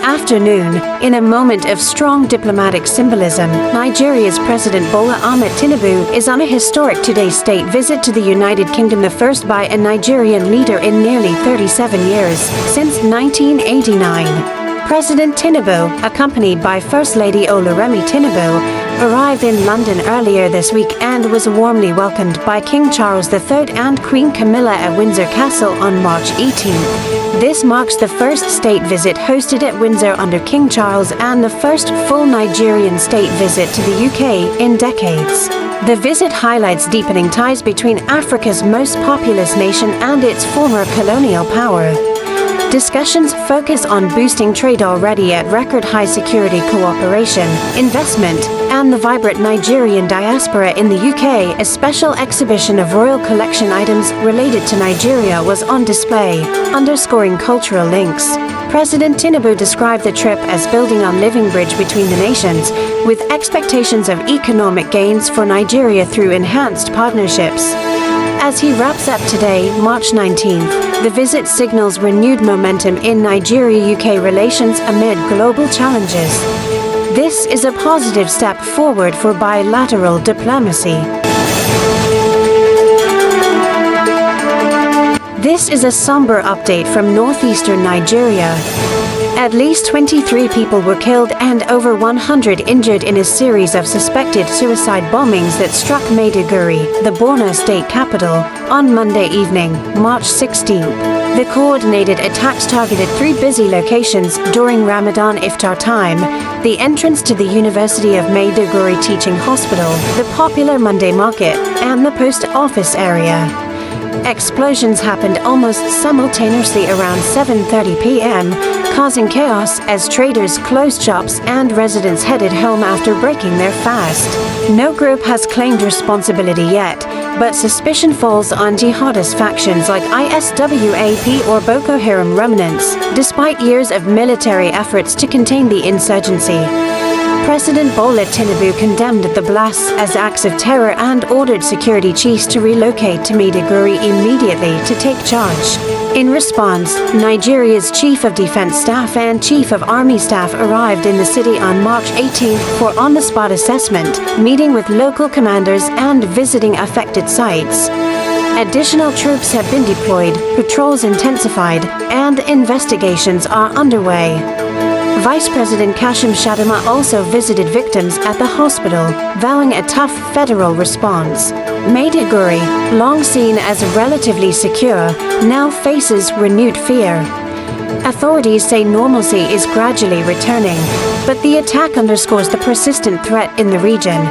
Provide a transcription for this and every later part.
afternoon, in a moment of strong diplomatic symbolism, Nigeria's President Bola Tinubu is on a historic two-day state visit to the United Kingdom, the first by a Nigerian leader in nearly 37 years, since 1989. President Tinubu, accompanied by First Lady Oluremi Tinubu, arrived in London earlier this week and was warmly welcomed by King Charles III and Queen Camilla at Windsor Castle on March 18th. This marks the first state visit hosted at Windsor under King Charles and the first full Nigerian state visit to the UK in decades. The visit highlights deepening ties between Africa's most populous nation and its former colonial power. Discussions focus on boosting trade already at record-high, security cooperation, investment, and the vibrant Nigerian diaspora in the UK. A special exhibition of royal collection items related to Nigeria was on display, underscoring cultural links. President Tinubu described the trip as building a living bridge between the nations, with expectations of economic gains for Nigeria through enhanced partnerships. As he wraps up today, March 19th, the visit signals renewed momentum in Nigeria-UK relations amid global challenges. This is a positive step forward for bilateral diplomacy. This is a somber update from northeastern Nigeria. At least 23 people were killed and over 100 injured in a series of suspected suicide bombings that struck Maiduguri, the Borno State capital, on Monday evening, March 16th. The coordinated attacks targeted 3 busy locations during Ramadan iftar time: the entrance to the University of Maiduguri Teaching Hospital, the popular Monday market, and the post office area. Explosions happened almost simultaneously around 7:30 p.m., causing chaos as traders closed shops and residents headed home after breaking their fast. No group has claimed responsibility yet, but suspicion falls on jihadist factions like ISWAP or Boko Haram remnants, despite years of military efforts to contain the insurgency. President Bola Tinubu condemned the blasts as acts of terror and ordered security chiefs to relocate to Maiduguri immediately to take charge. In response, Nigeria's Chief of Defense Staff and Chief of Army Staff arrived in the city on March 18th for on-the-spot assessment, meeting with local commanders and visiting affected sites. Additional troops have been deployed, patrols intensified, and investigations are underway. Vice President Kashim Shettima also visited victims at the hospital, vowing a tough federal response. Maiduguri, long seen as relatively secure, now faces renewed fear. Authorities say normalcy is gradually returning, but the attack underscores the persistent threat in the region.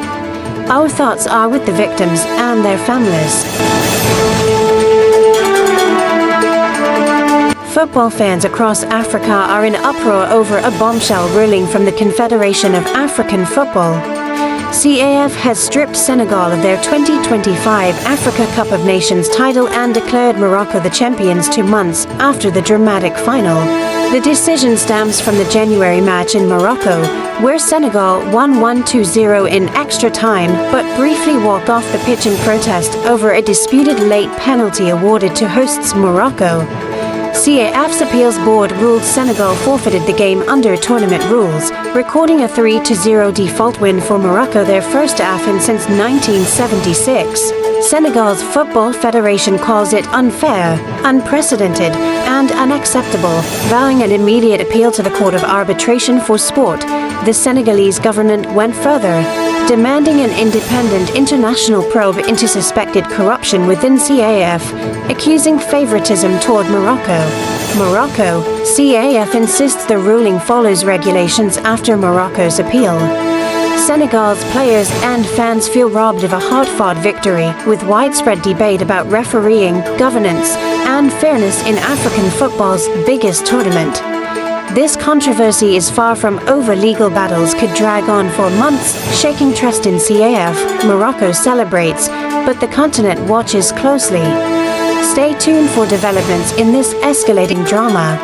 Our thoughts are with the victims and their families. Football fans across Africa are in uproar over a bombshell ruling from the Confederation of African Football. CAF has stripped Senegal of their 2025 Africa Cup of Nations title and declared Morocco the champions 2 months after the dramatic final. The decision stems from the January match in Morocco, where Senegal won 1-2-0 in extra time but briefly walked off the pitch in protest over a disputed late penalty awarded to hosts Morocco. CAF's appeals board ruled Senegal forfeited the game under tournament rules, recording a 3-0 default win for Morocco, their first AFCON since 1976. Senegal's Football Federation calls it unfair, unprecedented, and unacceptable, vowing an immediate appeal to the Court of Arbitration for Sport. The Senegalese government went further, demanding an independent international probe into suspected corruption within CAF, accusing favoritism toward Morocco. CAF insists the ruling follows regulations after Morocco's appeal. Senegal's players and fans feel robbed of a hard-fought victory, with widespread debate about refereeing, governance, and fairness in African football's biggest tournament. This controversy is far from over. Legal battles could drag on for months, shaking trust in CAF. Morocco celebrates, but the continent watches closely. Stay tuned for developments in this escalating drama.